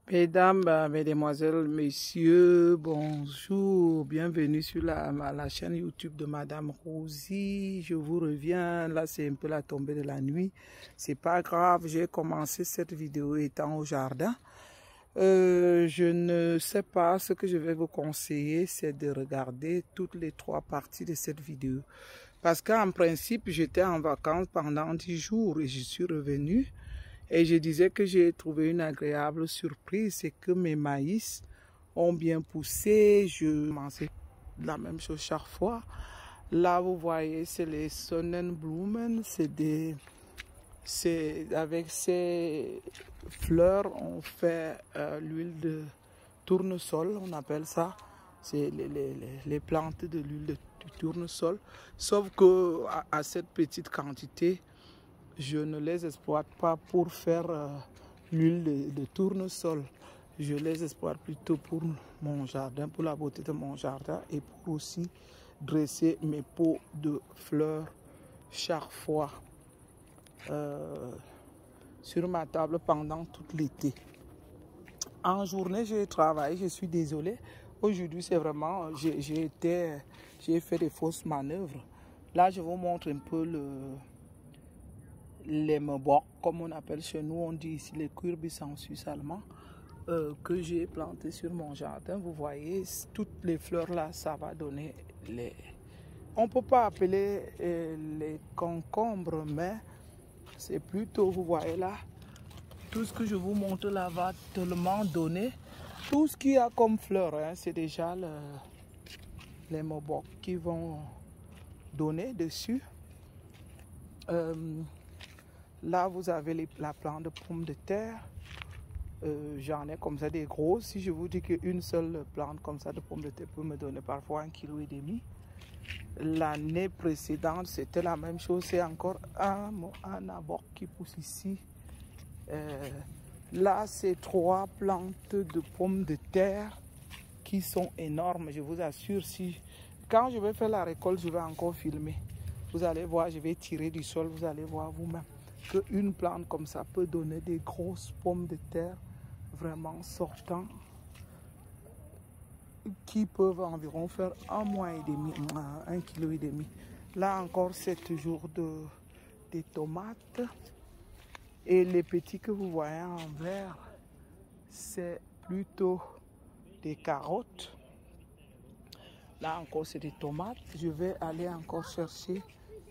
Mesdames, mesdemoiselles, messieurs, bonjour, bienvenue sur la chaîne YouTube de Madame Rosie. Je vous reviens, là c'est un peu la tombée de la nuit, c'est pas grave, j'ai commencé cette vidéo étant au jardin. Je ne sais pas, ce que je vais vous conseiller, c'est de regarder toutes les 3 parties de cette vidéo. Parce qu'en principe, j'étais en vacances pendant 10 jours et je suis revenue. Et je disais que j'ai trouvé une agréable surprise, c'est que mes maïs ont bien poussé. Je mangeais la même chose chaque fois. Là, vous voyez, c'est les Sonnenblumen. Avec ces fleurs, on fait l'huile de tournesol, on appelle ça. C'est les plantes de l'huile de tournesol. Sauf que à cette petite quantité, je ne les exploite pas pour faire l'huile de tournesol. Je les exploite plutôt pour mon jardin, pour la beauté de mon jardin et pour aussi dresser mes pots de fleurs chaque fois sur ma table pendant tout l'été. En journée, j'ai travaillé, je suis désolée. Aujourd'hui, c'est vraiment, j'ai fait des fausses manœuvres. Là, je vous montre un peu les mebocs, comme on appelle chez nous, on dit ici les cuirbis en suisse allemand, que j'ai planté sur mon jardin. Vous voyez, toutes les fleurs là, ça va donner les... On ne peut pas appeler les concombres, mais c'est plutôt, vous voyez là, tout ce que je vous montre là va tellement donner. Tout ce qu'il y a comme fleurs, hein, c'est déjà les mebocs qui vont donner dessus. Là, vous avez la plante de pommes de terre. J'en ai comme ça des grosses. Si je vous dis qu'une seule plante comme ça de pommes de terre peut me donner parfois 1,5 kg. L'année précédente, c'était la même chose. C'est encore un abord qui pousse ici. Là, c'est 3 plantes de pommes de terre qui sont énormes. Je vous assure, quand je vais faire la récolte, je vais encore filmer. Vous allez voir, je vais tirer du sol, vous allez voir vous-même qu'une plante comme ça peut donner des grosses pommes de terre vraiment sortant qui peuvent environ faire 1,5 mois, 1,5 kg. Là encore, c'est toujours des tomates. Et les petits que vous voyez en vert, c'est plutôt des carottes. Là encore, c'est des tomates. Je vais aller encore chercher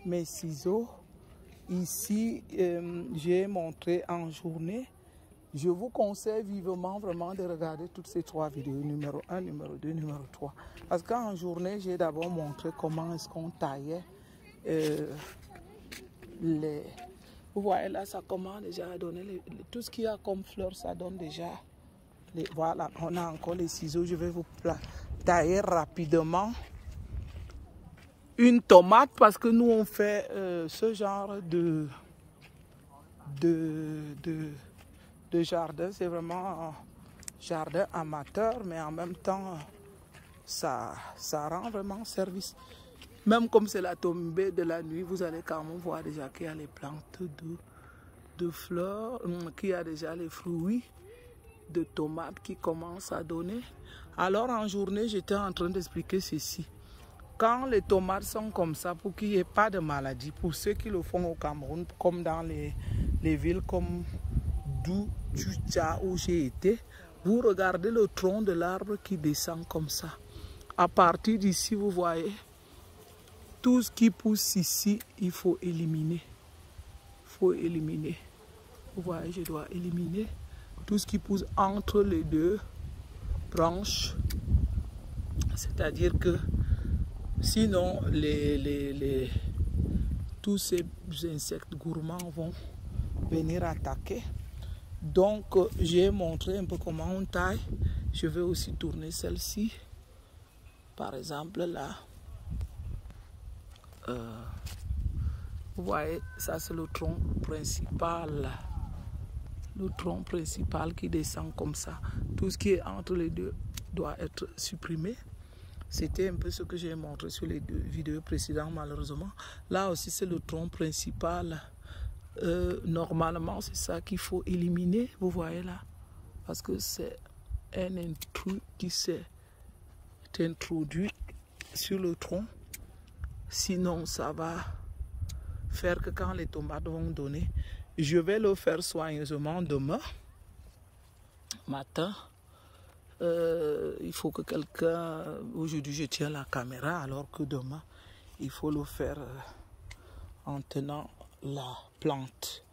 mes ciseaux. Ici, j'ai montré en journée. Je vous conseille vivement vraiment de regarder toutes ces 3 vidéos, numéro 1, numéro 2, numéro 3. Parce qu'en journée, j'ai d'abord montré comment est-ce qu'on taillait les... Vous voyez là, ça commence déjà à donner tout ce qu'il y a comme fleurs, ça donne déjà. Voilà, on a encore les ciseaux. Je vais vous tailler rapidement une tomate parce que nous on fait ce genre de jardin. C'est vraiment un jardin amateur, mais en même temps ça rend vraiment service. Même comme c'est la tombée de la nuit, vous allez quand même voir déjà qu'il y a les plantes de fleurs, qu'il y a déjà les fruits de tomates qui commencent à donner. Alors en journée, j'étais en train d'expliquer ceci. Quand les tomates sont comme ça, pour qu'il n'y ait pas de maladie, pour ceux qui le font au Cameroun, comme dans les villes comme Doucha où j'ai été, vous regardez le tronc de l'arbre qui descend comme ça. À partir d'ici, vous voyez, tout ce qui pousse ici, il faut éliminer. Il faut éliminer. Vous voyez, je dois éliminer tout ce qui pousse entre les 2 branches. C'est-à-dire que sinon, tous ces insectes gourmands vont venir attaquer. Donc, j'ai montré un peu comment on taille. Je vais aussi tourner celle-ci. Par exemple, là. Vous voyez, ça c'est le tronc principal. Le tronc principal qui descend comme ça. Tout ce qui est entre les 2 doit être supprimé. C'était un peu ce que j'ai montré sur les 2 vidéos précédentes, malheureusement. Là aussi, c'est le tronc principal. Normalement, c'est ça qu'il faut éliminer. Vous voyez là. parce que c'est un intrus qui s'est introduit sur le tronc. Sinon, ça va faire que quand les tomates vont donner, je vais le faire soigneusement demain matin. Il faut que quelqu'un... Aujourd'hui, je tiens la caméra, alors que demain, il faut le faire en tenant la plante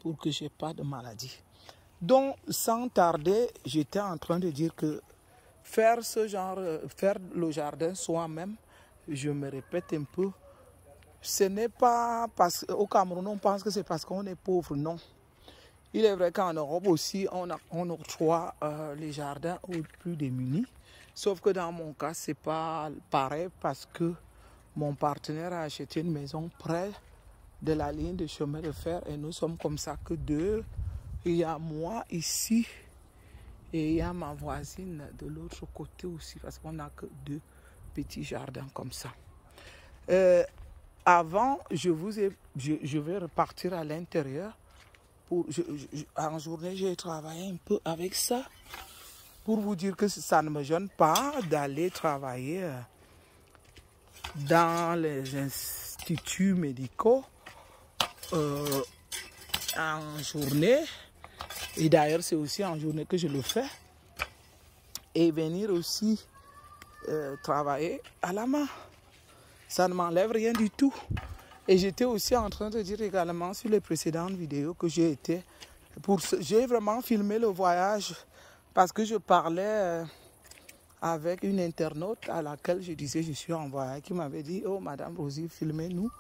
pour que je n'ai pas de maladie. Donc, sans tarder, j'étais en train de dire que faire le jardin soi-même, je me répète un peu, ce n'est pas parce qu'au Cameroun, on pense que c'est parce qu'on est pauvre, non. Il est vrai qu'en Europe aussi, on octroie les jardins aux plus démunis. Sauf que dans mon cas, ce n'est pas pareil parce que mon partenaire a acheté une maison près de la ligne de chemin de fer et nous sommes comme ça que deux. Il y a moi ici et il y a ma voisine de l'autre côté aussi parce qu'on n'a que deux petits jardins comme ça. Avant, je vais repartir à l'intérieur. En journée, j'ai travaillé un peu avec ça pour vous dire que ça ne me gêne pas d'aller travailler dans les instituts médicaux en journée. Et d'ailleurs, c'est aussi en journée que je le fais. Et venir aussi travailler à la main. Ça ne m'enlève rien du tout. Et j'étais aussi en train de dire également sur les précédentes vidéos que j'ai vraiment filmé le voyage parce que je parlais avec une internaute à laquelle je disais je suis en voyage, qui m'avait dit oh Madame Rosie, filmez-nous.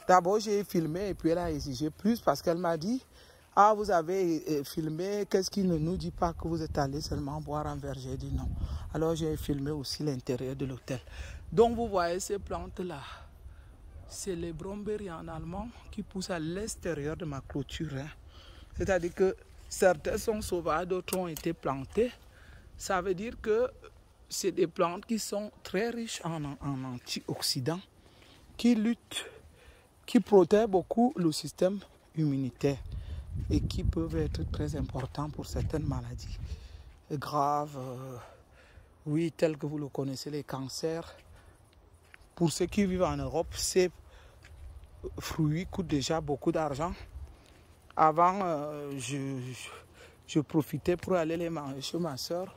D'abord j'ai filmé et puis elle a exigé plus parce qu'elle m'a dit ah vous avez filmé, qu'est-ce qui ne nous dit pas que vous êtes allé seulement boire un verre? J'ai dit non. Alors j'ai filmé aussi l'intérieur de l'hôtel. Donc vous voyez ces plantes là. C'est les Bromberies en allemand qui poussent à l'extérieur de ma clôture. Hein. C'est-à-dire que certains sont sauvages, d'autres ont été plantés. Ça veut dire que c'est des plantes qui sont très riches en antioxydants, qui luttent, qui protègent beaucoup le système immunitaire et qui peuvent être très importants pour certaines maladies graves, oui, telles que vous le connaissez, les cancers. Pour ceux qui vivent en Europe, ces fruits coûtent déjà beaucoup d'argent. Avant, je profitais pour aller les manger chez ma soeur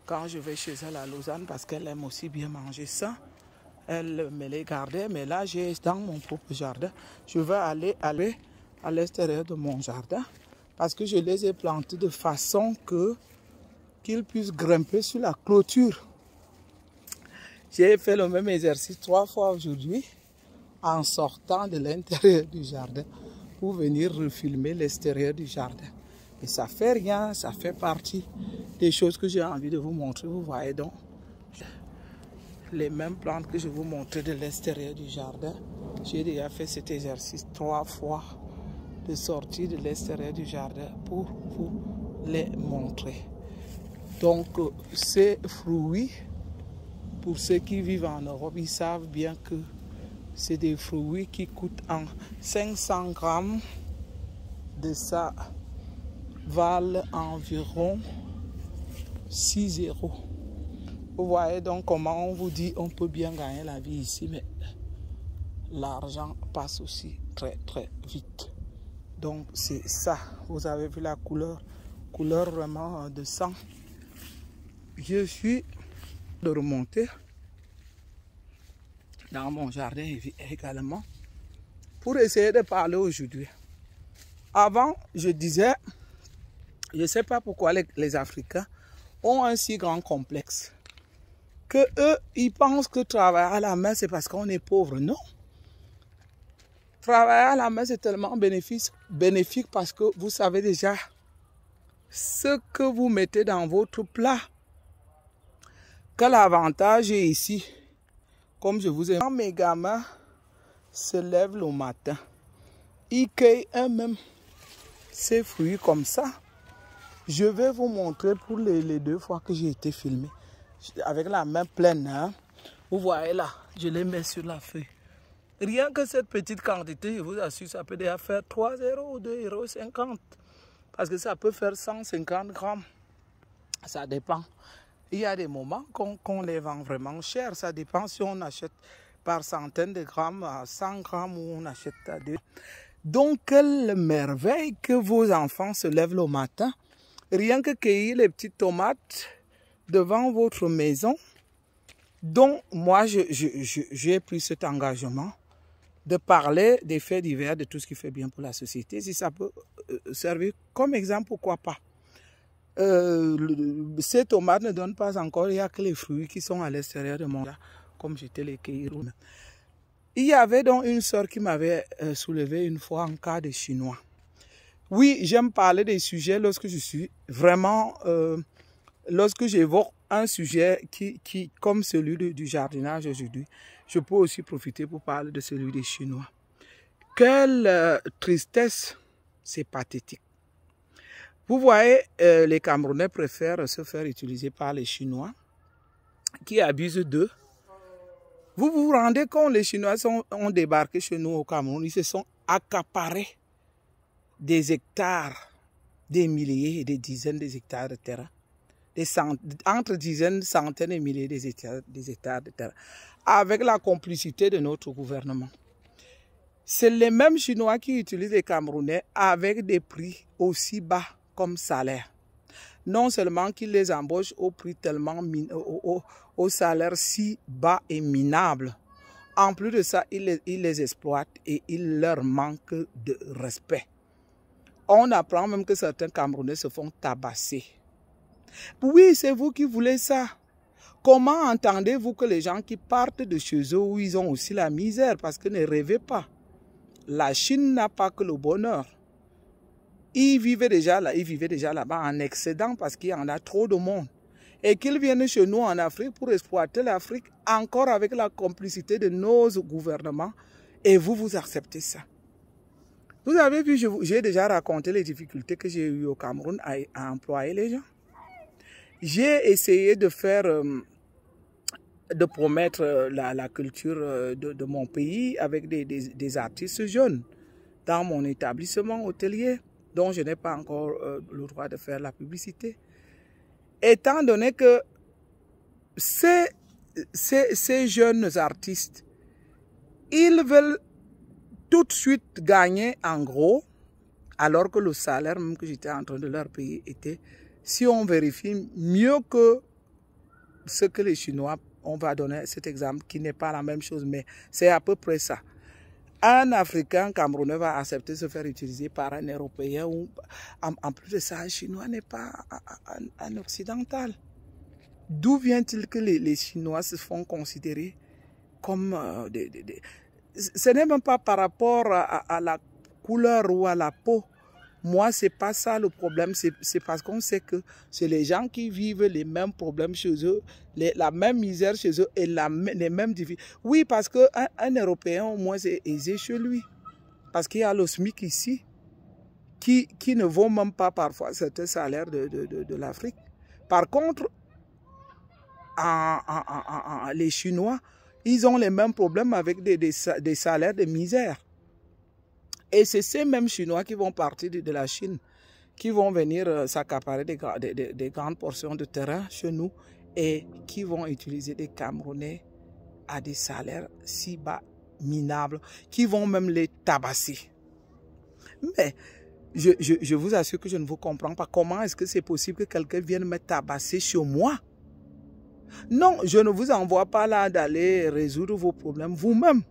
quand je vais chez elle à Lausanne parce qu'elle aime aussi bien manger ça. Elle me les gardait, mais là, j'ai dans mon propre jardin. Je vais aller à l'extérieur de mon jardin parce que je les ai plantés de façon qu'ils puissent grimper sur la clôture. J'ai fait le même exercice 3 fois aujourd'hui en sortant de l'intérieur du jardin pour venir refilmer l'extérieur du jardin. Et ça fait rien, ça fait partie des choses que j'ai envie de vous montrer. Vous voyez donc les mêmes plantes que je vous montrais de l'extérieur du jardin. J'ai déjà fait cet exercice 3 fois de sortir de l'extérieur du jardin pour vous les montrer. Donc ces fruits, pour ceux qui vivent en Europe, ils savent bien que c'est des fruits qui coûtent en 500 grammes de ça valent environ 6 €. Vous voyez donc comment on vous dit on peut bien gagner la vie ici, mais l'argent passe aussi très très vite. Donc c'est ça, vous avez vu la couleur vraiment de sang. Je suis de remonter dans mon jardin également pour essayer de parler aujourd'hui. Avant, je disais, je ne sais pas pourquoi les Africains ont un si grand complexe que eux, ils pensent que travailler à la main, c'est parce qu'on est pauvre. Non. Travailler à la main, c'est tellement bénéfique parce que vous savez déjà ce que vous mettez dans votre plat. Que l'avantage est ici, comme je vous ai dit, quand mes gamins se lèvent le matin, ils cueillent eux-mêmes ces fruits comme ça. Je vais vous montrer pour les 2 fois que j'ai été filmé. Avec la main pleine, hein. Vous voyez là, je les mets sur la feuille. Rien que cette petite quantité, je vous assure, ça peut déjà faire 3 € ou 2,50 €. Parce que ça peut faire 150 grammes. Ça dépend. Il y a des moments qu'on les vend vraiment cher. Ça dépend si on achète par centaines de grammes à 100 grammes ou on achète à 2. Donc, quelle merveille que vos enfants se lèvent le matin. Rien que cueillir les petites tomates devant votre maison. Donc, moi, j'ai pris cet engagement de parler des faits divers, de tout ce qui fait bien pour la société. Si ça peut servir comme exemple, pourquoi pas. Ces tomates ne donnent pas encore, il n'y a que les fruits qui sont à l'extérieur de mon jardin, comme j'étais les cueillir. Il y avait donc une sœur qui m'avait soulevé une fois en cas de chinois. Oui, j'aime parler des sujets lorsque je suis vraiment, lorsque j'évoque un sujet qui comme celui du jardinage aujourd'hui, je peux aussi profiter pour parler de celui des Chinois. Quelle tristesse, c'est pathétique. Vous voyez, les Camerounais préfèrent se faire utiliser par les Chinois qui abusent d'eux. Vous vous rendez compte, les Chinois ont débarqué chez nous au Cameroun, ils se sont accaparés des hectares, des milliers et des dizaines d'hectares de terrain. Entre dizaines, centaines et milliers des hectares de terrain, avec la complicité de notre gouvernement. C'est les mêmes Chinois qui utilisent les Camerounais avec des prix aussi bas comme salaire. Non seulement qu'ils les embauchent au prix tellement au salaire si bas et minable, en plus de ça, ils les exploitent et il leur manque de respect. On apprend même que certains Camerounais se font tabasser. Oui, c'est vous qui voulez ça. Comment entendez-vous que les gens qui partent de chez eux où ils ont aussi la misère, parce que ne rêvez pas, la Chine n'a pas que le bonheur. Ils vivaient déjà là-bas en excédent parce qu'il y en a trop de monde. Et qu'ils viennent chez nous en Afrique pour exploiter l'Afrique encore avec la complicité de nos gouvernements. Et vous acceptez ça. Vous avez vu, j'ai déjà raconté les difficultés que j'ai eues au Cameroun à employer les gens. J'ai essayé de faire, de promettre la culture de mon pays avec des artistes jeunes dans mon établissement hôtelier, dont je n'ai pas encore le droit de faire la publicité. Étant donné que ces jeunes artistes, ils veulent tout de suite gagner en gros, alors que le salaire même que j'étais en train de leur payer était, si on vérifie, mieux que ce que les Chinois, on va donner cet exemple qui n'est pas la même chose, mais c'est à peu près ça. Un Africain camerounais va accepter de se faire utiliser par un Européen ou en plus de ça, un Chinois n'est pas un occidental. D'où vient-il que les Chinois se font considérer comme ce n'est même pas par rapport à la couleur ou à la peau. Moi, ce n'est pas ça le problème. C'est parce qu'on sait que c'est les gens qui vivent les mêmes problèmes chez eux, la même misère chez eux et les mêmes difficultés. Oui, parce qu'un Européen, au moins, c'est aisé chez lui. Parce qu'il y a le SMIC ici qui ne vaut même pas parfois certains salaires de l'Afrique. Par contre, les Chinois, ils ont les mêmes problèmes avec des salaires de misère. Et c'est ces mêmes Chinois qui vont partir de la Chine, qui vont venir s'accaparer des grandes portions de terrain chez nous et qui vont utiliser des Camerounais à des salaires si bas, minables, qui vont même les tabasser. Mais je vous assure que je ne vous comprends pas. Comment est-ce que c'est possible que quelqu'un vienne me tabasser chez moi? Non, je ne vous envoie pas là d'aller résoudre vos problèmes vous-même.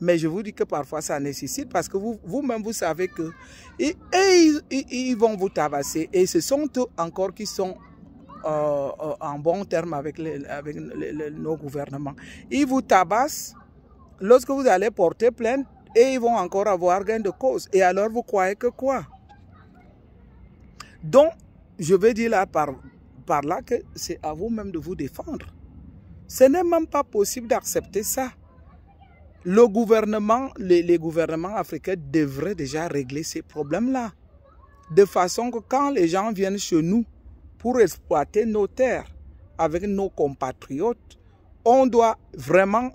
Mais je vous dis que parfois ça nécessite parce que vous-même vous savez que ils vont vous tabasser. Et ce sont eux encore qui sont en bon terme avec nos gouvernements. Ils vous tabassent lorsque vous allez porter plainte et ils vont encore avoir gain de cause. Et alors vous croyez que quoi? Donc, je vais dire là par là que c'est à vous-même de vous défendre. Ce n'est même pas possible d'accepter ça. Le gouvernement, les gouvernements africains devraient déjà régler ces problèmes-là. De façon que quand les gens viennent chez nous pour exploiter nos terres avec nos compatriotes, on doit vraiment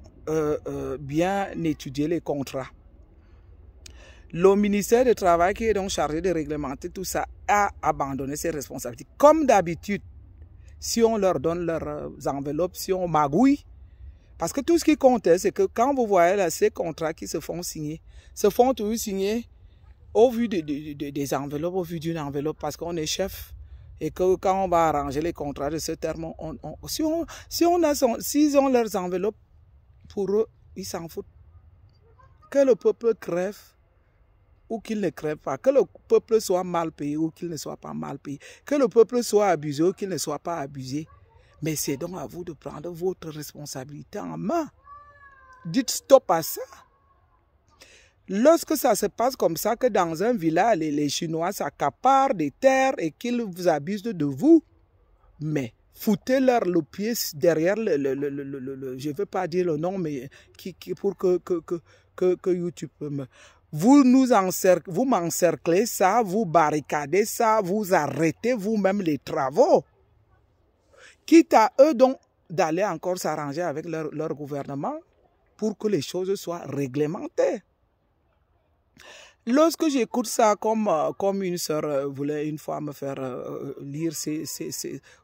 bien étudier les contrats. Le ministère du Travail qui est donc chargé de réglementer tout ça a abandonné ses responsabilités. Comme d'habitude, si on leur donne leurs enveloppes, si on magouille. Parce que tout ce qui compte, c'est que quand vous voyez là, ces contrats qui se font signer, se font toujours signer au vu des enveloppes, au vu d'une enveloppe, parce qu'on est chef. Et que quand on va arranger les contrats de ce terme, s'ils ont leurs enveloppes, pour eux, ils s'en foutent. Que le peuple crève ou qu'il ne crève pas, que le peuple soit mal payé ou qu'il ne soit pas mal payé, que le peuple soit abusé ou qu'il ne soit pas abusé. Mais c'est donc à vous de prendre votre responsabilité en main. Dites stop à ça. Lorsque ça se passe comme ça, que dans un village, les Chinois s'accaparent des terres et qu'ils vous abusent de vous, mais foutez-leur le pied derrière je ne veux pas dire le nom, mais pour que YouTube me... Vous m'encerclez ça, vous barricadez ça, vous arrêtez vous-même les travaux. Quitte à eux donc d'aller encore s'arranger avec leur gouvernement pour que les choses soient réglementées. Lorsque j'écoute ça, comme une sœur voulait une fois me faire lire,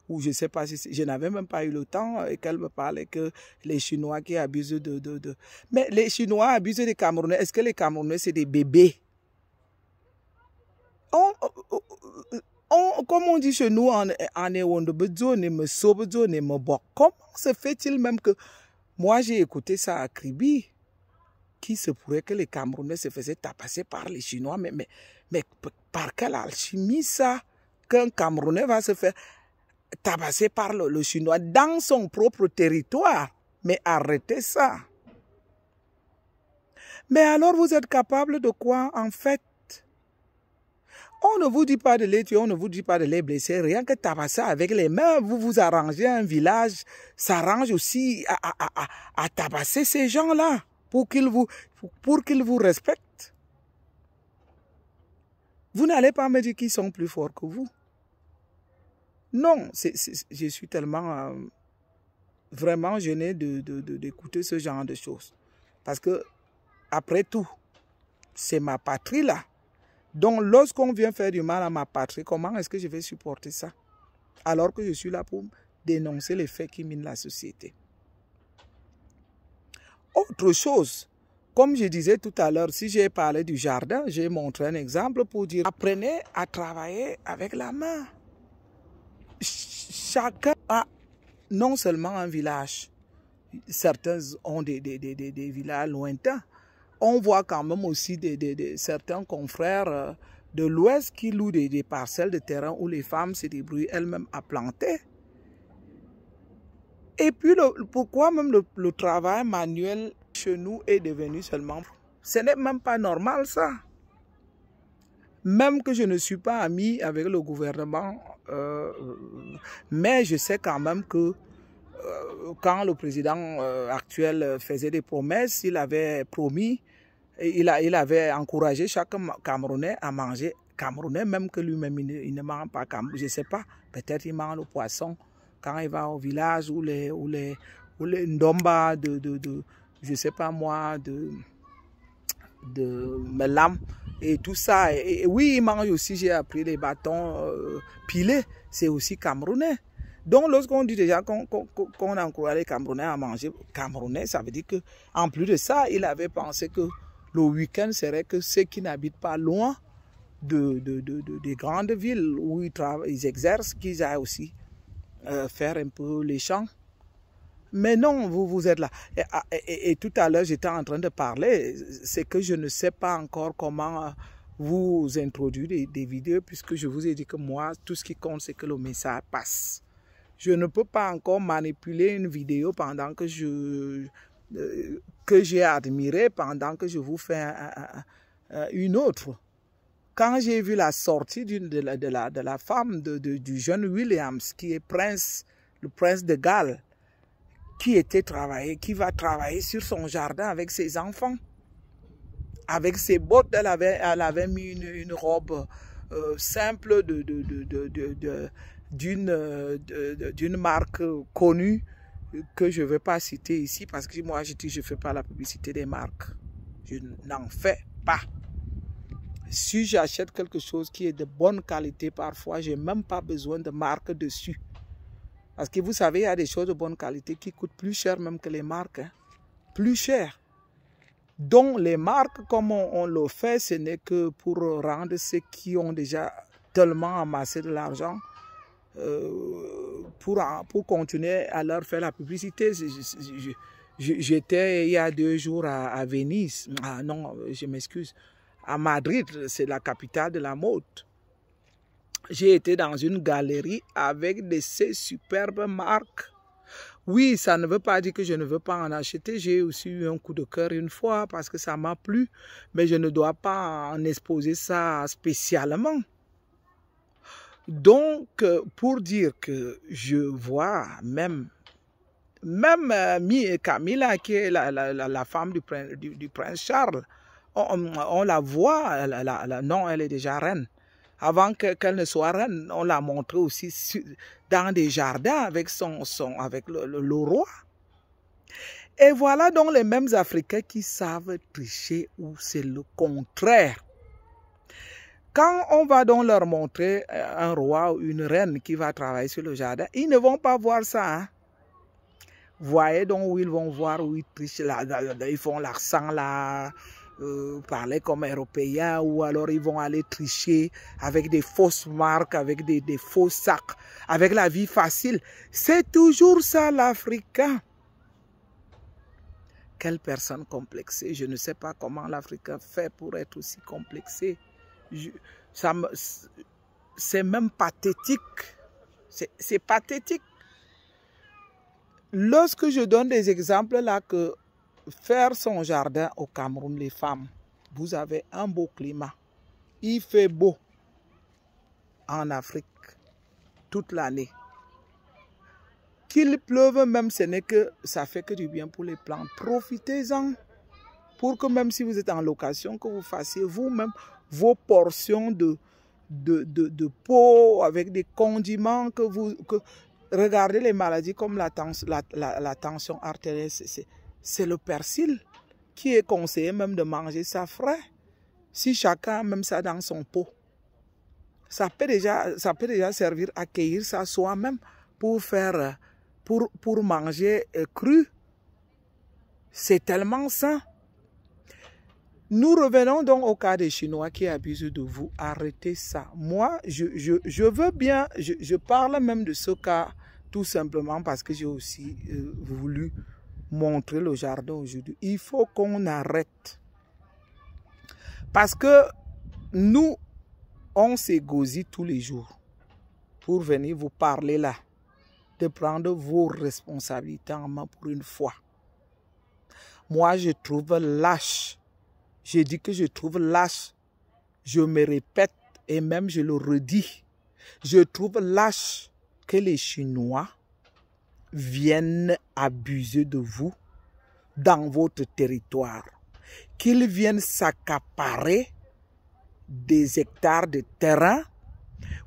ou je ne sais pas si je n'avais même pas eu le temps, et qu'elle me parlait que les Chinois qui abusent Mais les Chinois abusent des Camerounais. Est-ce que les Camerounais, c'est des bébés? Comme on dit chez nous, comment se fait-il même que... Moi, j'ai écouté ça à Kribi. Qui se pourrait que les Camerounais se faisaient tapasser par les Chinois. Mais par quelle alchimie ça, qu'un Camerounais va se faire tabasser par le Chinois dans son propre territoire? Mais arrêtez ça. Mais alors vous êtes capable de quoi en fait? On ne vous dit pas de les tuer, on ne vous dit pas de les blesser, rien que tabasser avec les mains, vous vous arrangez un village, s'arrange aussi à tabasser ces gens-là. Pour qu'ils vous respectent. Vous n'allez pas me dire qu'ils sont plus forts que vous. Non, je suis tellement vraiment gêné d'écouter ce genre de choses. Parce que, après tout, c'est ma patrie là. Donc, lorsqu'on vient faire du mal à ma patrie, comment est-ce que je vais supporter ça? Alors que je suis là pour dénoncer les faits qui minent la société. Autre chose, comme je disais tout à l'heure, si j'ai parlé du jardin, j'ai montré un exemple pour dire apprenez à travailler avec la main. Chacun a non seulement un village, certains ont des villages lointains. On voit quand même aussi certains confrères de l'Ouest qui louent des parcelles de terrain où les femmes se débrouillent elles-mêmes à planter. Et puis, pourquoi même le travail manuel chez nous est devenu seulement... Ce n'est même pas normal, ça. Même que je ne suis pas ami avec le gouvernement, mais je sais quand même que quand le président actuel faisait des promesses, il avait promis, il avait encouragé chaque Camerounais à manger camerounais, même que lui-même, il ne mange pas camerounais. Je ne sais pas, peut-être il mange le poisson. Quand il va au village ou les ndomba je sais pas moi, de melam et tout ça. Et oui, il mange aussi, j'ai appris les bâtons pilés, c'est aussi camerounais. Donc, lorsqu'on dit déjà qu'on encourage les Camerounais à manger camerounais, ça veut dire que en plus de ça, il avait pensé que le week-end serait que ceux qui n'habitent pas loin des grandes villes où ils exercent, qu'ils aillent aussi faire un peu les champs. Mais non, vous êtes là. Et tout à l'heure, j'étais en train de parler, c'est que je ne sais pas encore comment vous introduire des vidéos, puisque je vous ai dit que moi, tout ce qui compte, c'est que le message passe. Je ne peux pas encore manipuler une vidéo pendant que j'ai admiré, pendant que je vous fais une autre. Quand j'ai vu la sortie de la femme du jeune Williams, qui est le prince de Galles, qui va travailler sur son jardin avec ses enfants, avec ses bottes, elle avait mis une robe simple d'une marque connue que je ne vais pas citer ici parce que moi je dis je ne fais pas la publicité des marques. Je n'en fais pas. Si j'achète quelque chose qui est de bonne qualité, parfois, je n'ai même pas besoin de marque dessus. Parce que vous savez, il y a des choses de bonne qualité qui coûtent plus cher même que les marques. Hein. Plus cher. Donc les marques, comme on le fait, ce n'est que pour rendre ceux qui ont déjà tellement amassé de l'argent, pour continuer à leur faire la publicité. J'étais il y a 2 jours à Venise, non, je m'excuse, à Madrid, c'est la capitale de la mode. J'ai été dans une galerie avec ces superbes marques. Oui, ça ne veut pas dire que je ne veux pas en acheter. J'ai aussi eu un coup de cœur une fois parce que ça m'a plu, mais je ne dois pas en exposer ça spécialement. Donc, pour dire que je vois même Camilla, qui est la femme du prince Charles, on la voit, non, elle est déjà reine. Avant qu'elle ne soit reine, on l'a montré aussi dans des jardins avec le roi. Et voilà donc les mêmes Africains qui savent tricher ou c'est le contraire. Quand on va donc leur montrer un roi ou une reine qui va travailler sur le jardin, ils ne vont pas voir ça. Hein? Voyez donc où ils vont voir où ils trichent, là, ils font l'accent là, parler comme européens, ou alors ils vont aller tricher avec des fausses marques, avec des faux sacs, avec la vie facile. C'est toujours ça l'Africain. Quelle personne complexée. Je ne sais pas comment l'Africain fait pour être aussi complexé. C'est même pathétique. C'est pathétique. Lorsque je donne des exemples là, que faire son jardin au Cameroun, les femmes, vous avez un beau climat. Il fait beau en Afrique toute l'année. Qu'il pleuve même, ce n'est que ça fait que du bien pour les plantes. Profitez-en pour que même si vous êtes en location, que vous fassiez vous-même vos portions de peau avec des condiments regardez les maladies comme la tension artérielle, c'est le persil qui est conseillé même de manger ça frais. Si chacun a même ça dans son pot, ça peut déjà servir à cueillir ça soi-même pour faire, pour manger cru. C'est tellement sain. Nous revenons donc au cas des Chinois qui abusent de vous. Arrêtez ça. Moi, je veux bien, je parle même de ce cas tout simplement parce que j'ai aussi voulu montrer le jardin aujourd'hui. Il faut qu'on arrête. Parce que nous, on s'égosille tous les jours pour venir vous parler là, de prendre vos responsabilités en main pour une fois. Moi, je trouve lâche. Je dis que je trouve lâche. Je me répète et même je le redis. Je trouve lâche que les Chinois viennent abuser de vous dans votre territoire. Qu'ils viennent s'accaparer des hectares de terrain.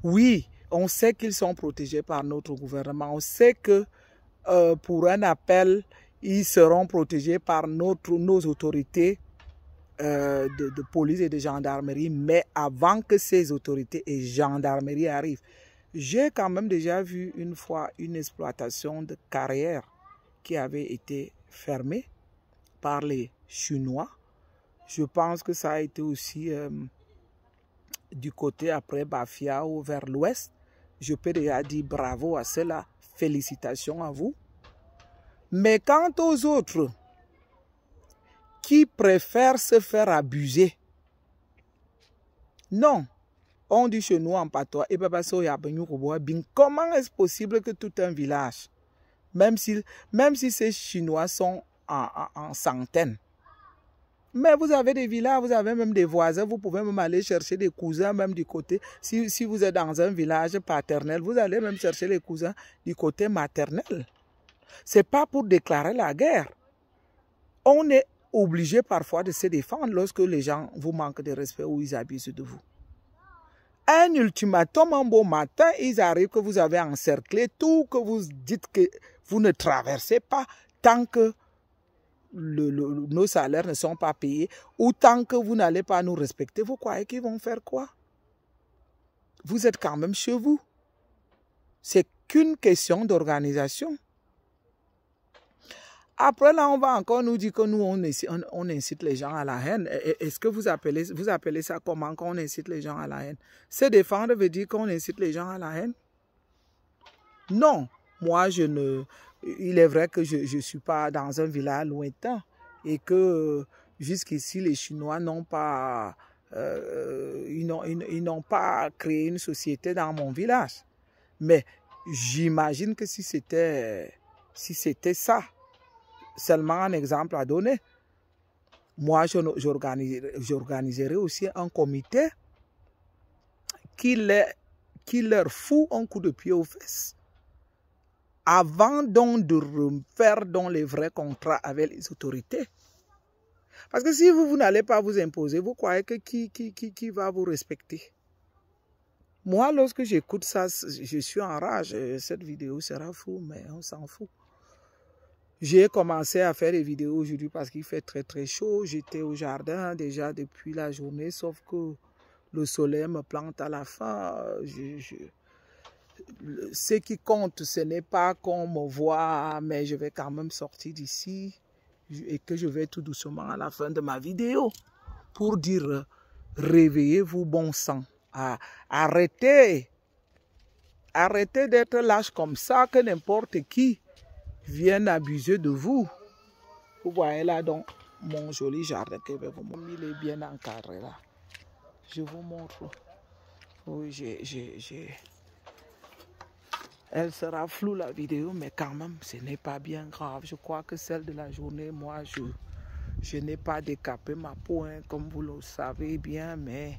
Oui, on sait qu'ils sont protégés par notre gouvernement. On sait que pour un appel, ils seront protégés par nos autorités de police et de gendarmerie. Mais avant que ces autorités et gendarmerie arrivent, j'ai quand même déjà vu une fois une exploitation de carrière qui avait été fermée par les Chinois. Je pense que ça a été aussi du côté après Bafia ou vers l'ouest. Je peux déjà dire bravo à cela, félicitations à vous. Mais quant aux autres qui préfèrent se faire abuser, non. On dit chez nous en patois, comment est-ce possible que tout un village, même si ces Chinois sont en centaines, mais vous avez des villages, vous avez même des voisins, vous pouvez même aller chercher des cousins même du côté, si vous êtes dans un village paternel, vous allez même chercher les cousins du côté maternel. Ce n'est pas pour déclarer la guerre. On est obligé parfois de se défendre lorsque les gens vous manquent de respect ou ils abusent de vous. Un ultimatum, un beau matin, ils arrivent que vous avez encerclé tout, que vous dites que vous ne traversez pas tant que nos salaires ne sont pas payés ou tant que vous n'allez pas nous respecter. Vous croyez qu'ils vont faire quoi? Vous êtes quand même chez vous. C'est qu'une question d'organisation. Après, là, on va encore nous dire que nous, on incite les gens à la haine. Est-ce que vous appelez ça comment quand on incite les gens à la haine? Se défendre veut dire qu'on incite les gens à la haine? Non. Moi, il est vrai que je ne suis pas dans un village lointain et que jusqu'ici, les Chinois n'ont pas, ils n'ont pas créé une société dans mon village. Mais j'imagine que si c'était ça, seulement un exemple à donner, moi, j'organiserai aussi un comité qui leur fout un coup de pied aux fesses avant donc de faire donc les vrais contrats avec les autorités. Parce que si vous n'allez pas vous imposer, vous croyez que qui va vous respecter? Moi, lorsque j'écoute ça, je suis en rage. Cette vidéo sera fou, mais on s'en fout. J'ai commencé à faire des vidéos aujourd'hui parce qu'il fait très très chaud. J'étais au jardin déjà depuis la journée, sauf que le soleil me plante à la fin. Ce qui compte, ce n'est pas qu'on me voit, mais je vais quand même sortir d'ici et que je vais tout doucement à la fin de ma vidéo pour dire réveillez-vous bon sang. Arrêtez d'être lâche comme ça, que n'importe qui vienne abuser de vous. Vous voyez là donc mon joli jardin que il est bien encadré là. Je vous montre. Oui, elle sera floue la vidéo, mais quand même, ce n'est pas bien grave. Je crois que celle de la journée, moi, je n'ai pas décapé ma peau, hein, comme vous le savez bien, mais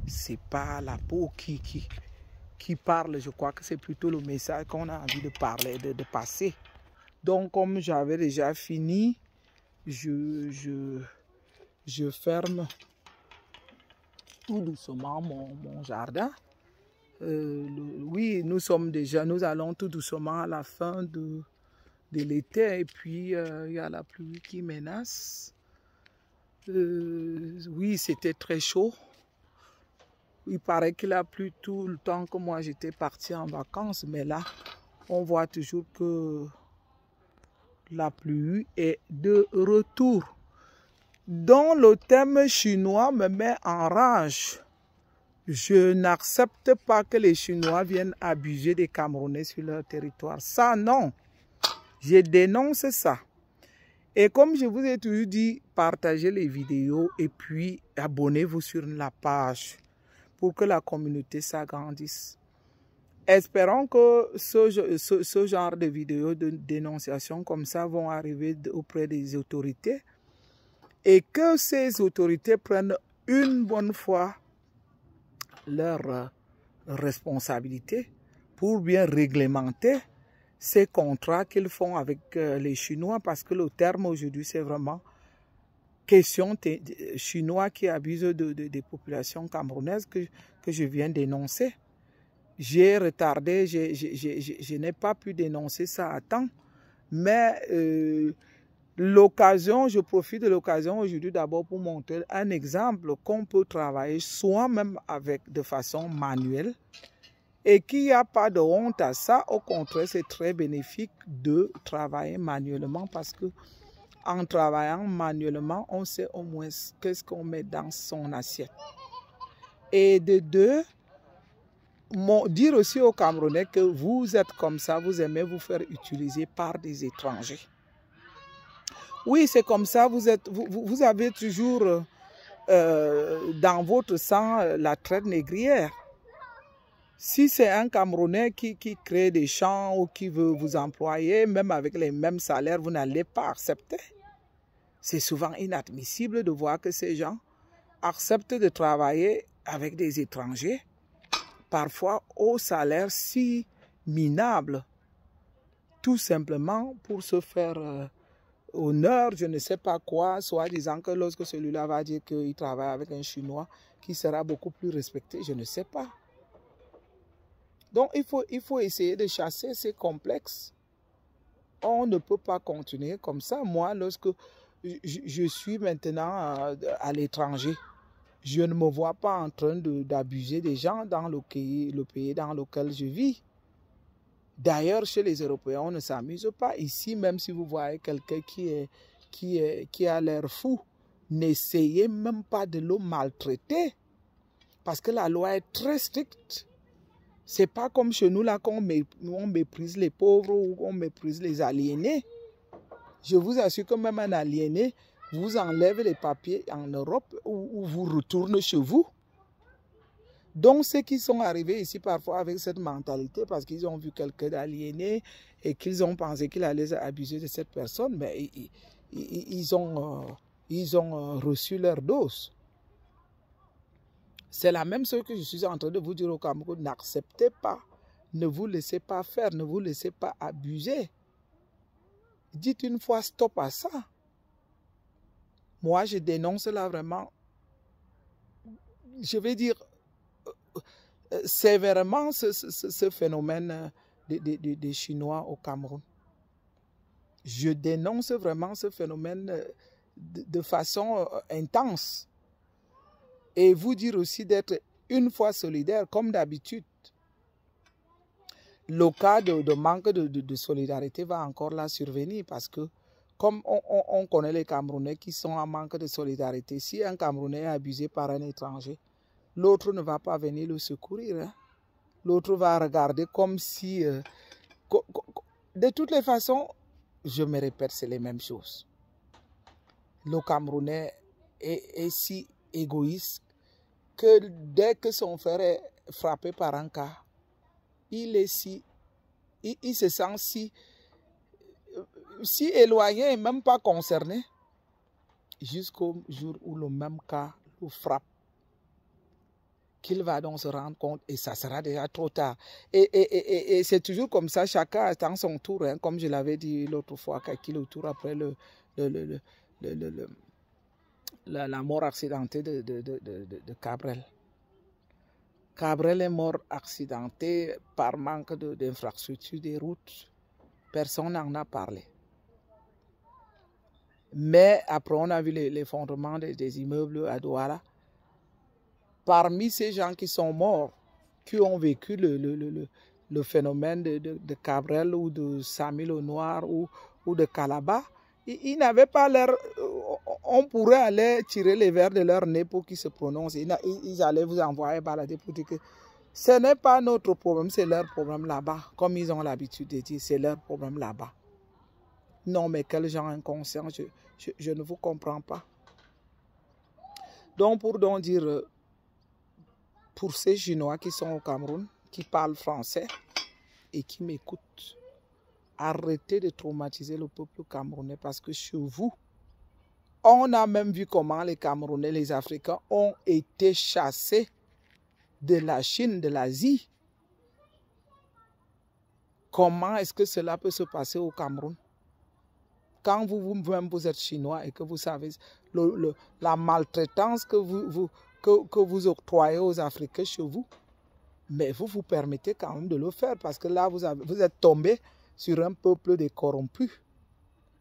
c'est pas la peau qui parle. Je crois que c'est plutôt le message qu'on a envie de parler, de passer. Donc, comme j'avais déjà fini, je ferme tout doucement mon jardin. Oui, nous allons tout doucement à la fin de l'été et puis il y a la pluie qui menace. Oui, c'était très chaud. Il paraît qu'il a plu tout le temps que moi j'étais partie en vacances, mais là, on voit toujours que la pluie est de retour. Donc le thème chinois me met en rage. Je n'accepte pas que les Chinois viennent abuser des Camerounais sur leur territoire. Ça, non. Je dénonce ça. Et comme je vous ai toujours dit, partagez les vidéos et puis abonnez-vous sur la page pour que la communauté s'agrandisse. Espérons que ce genre de vidéos de dénonciation comme ça vont arriver auprès des autorités et que ces autorités prennent une bonne fois leur responsabilité pour bien réglementer ces contrats qu'ils font avec les Chinois, parce que le terme aujourd'hui c'est vraiment question chinois qui abusent des populations camerounaises que je viens d'énoncer. J'ai retardé, je n'ai pas pu dénoncer ça à temps, mais je profite de l'occasion aujourd'hui d'abord pour montrer un exemple qu'on peut travailler soi-même de façon manuelle et qu'il n'y a pas de honte à ça. Au contraire, c'est très bénéfique de travailler manuellement parce que en travaillant manuellement, on sait au moins qu'est-ce qu'on met dans son assiette. Et de deux, dire aussi aux Camerounais que vous êtes comme ça, vous aimez vous faire utiliser par des étrangers. Oui, c'est comme ça, vous avez toujours dans votre sang la traite négrière. Si c'est un Camerounais qui crée des champs ou qui veut vous employer, même avec les mêmes salaires, vous n'allez pas accepter. C'est souvent inadmissible de voir que ces gens acceptent de travailler avec des étrangers, parfois au salaire si minable, tout simplement pour se faire honneur, je ne sais pas quoi, soit disant que lorsque celui-là va dire qu'il travaille avec un Chinois qui sera beaucoup plus respecté, je ne sais pas. Donc il faut essayer de chasser ces complexes. On ne peut pas continuer comme ça. Moi, lorsque je suis maintenant à l'étranger, je ne me vois pas en train d'abuser des gens dans le pays dans lequel je vis. D'ailleurs, chez les Européens, on ne s'amuse pas. Ici, même si vous voyez quelqu'un qui a l'air fou, n'essayez même pas de le maltraiter. Parce que la loi est très stricte. Ce n'est pas comme chez nous là qu'on méprise les pauvres ou qu'on méprise les aliénés. Je vous assure que même un aliéné vous enlève les papiers en Europe ou vous retourne chez vous. Donc ceux qui sont arrivés ici parfois avec cette mentalité parce qu'ils ont vu quelqu'un d'aliéné et qu'ils ont pensé qu'il allait abuser de cette personne, mais ils ont reçu leur dose. C'est la même chose que je suis en train de vous dire au Cameroun. N'acceptez pas, ne vous laissez pas faire, ne vous laissez pas abuser. Dites une fois stop à ça. Moi, je dénonce là vraiment, je vais dire, sévèrement ce phénomène des Chinois au Cameroun. Je dénonce vraiment ce phénomène de façon intense. Et vous dire aussi d'être une fois solidaire, comme d'habitude. Le cas de manque de solidarité va encore là survenir parce que, comme on connaît les Camerounais qui sont en manque de solidarité, si un Camerounais est abusé par un étranger, l'autre ne va pas venir le secourir. Hein. L'autre va regarder comme si... de toutes les façons, je me répète, c'est les mêmes choses. Le Camerounais est si égoïste que dès que son frère est frappé par un cas, il se sent si éloigné et même pas concerné jusqu'au jour où le même cas le frappe, qu'il va donc se rendre compte et ça sera déjà trop tard. Et c'est toujours comme ça, chacun attend son tour, hein, comme je l'avais dit l'autre fois, qui le tour après la mort accidentée de Cabrel. Cabrel est mort accidenté par manque d'infrastructures des routes. Personne n'en a parlé. Mais après, on a vu l'effondrement des immeubles à Douala. Parmi ces gens qui sont morts, qui ont vécu le phénomène de Cabrel ou de Samy le Noir ou de Calabar, ils n'avaient pas l'air... On pourrait aller tirer les verres de leur nez pour qu'ils se prononcent. Ils allaient vous envoyer balader pour dire que ce n'est pas notre problème, c'est leur problème là-bas. Comme ils ont l'habitude de dire, c'est leur problème là-bas. Non, mais quel genre inconscient, je ne vous comprends pas. Donc, pour donc dire, pour ces Chinois qui sont au Cameroun, qui parlent français et qui m'écoutent, arrêtez de traumatiser le peuple camerounais parce que chez vous, on a même vu comment les Camerounais, les Africains ont été chassés de la Chine, de l'Asie. Comment est-ce que cela peut se passer au Cameroun? Quand vous-même vous êtes chinois et que vous savez la maltraitance que vous octroyez aux Africains chez vous, mais vous vous permettez quand même de le faire parce que là, vous êtes tombé sur un peuple de corrompus,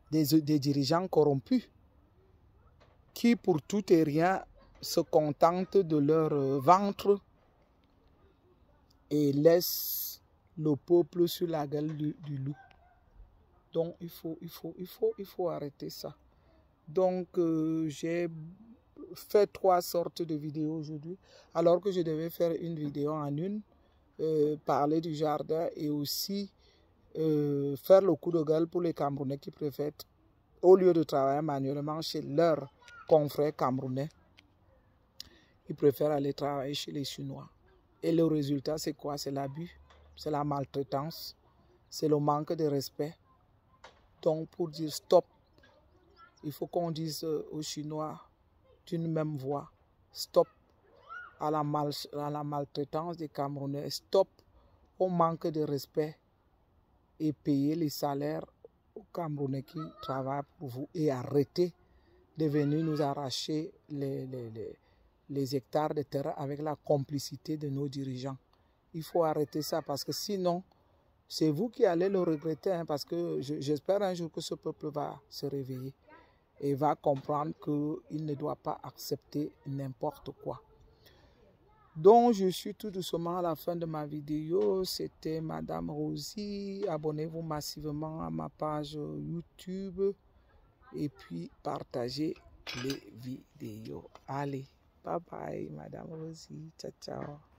des dirigeants corrompus, qui pour tout et rien se contentent de leur ventre et laissent le peuple sur la gueule du loup. Donc il faut arrêter ça. Donc j'ai fait 3 sortes de vidéos aujourd'hui, alors que je devais faire une vidéo en une, parler du jardin et aussi faire le coup de gueule pour les Camerounais qui préfèrent, au lieu de travailler manuellement chez leurs confrères camerounais, ils préfèrent aller travailler chez les Chinois. Et le résultat, c'est quoi? C'est l'abus, c'est la maltraitance, c'est le manque de respect. Donc, pour dire stop, il faut qu'on dise aux Chinois d'une même voix, stop à la maltraitance des Camerounais, stop au manque de respect et payer les salaires aux Camerounais qui travaillent pour vous et arrêtez de venir nous arracher les hectares de terrain avec la complicité de nos dirigeants. Il faut arrêter ça parce que sinon, c'est vous qui allez le regretter, hein, parce que j'espère un jour que ce peuple va se réveiller et va comprendre qu'il ne doit pas accepter n'importe quoi. Donc, je suis tout doucement à la fin de ma vidéo. C'était Madame Rosie. Abonnez-vous massivement à ma page YouTube et puis partagez les vidéos. Allez, bye bye, Madame Rosie. Ciao, ciao.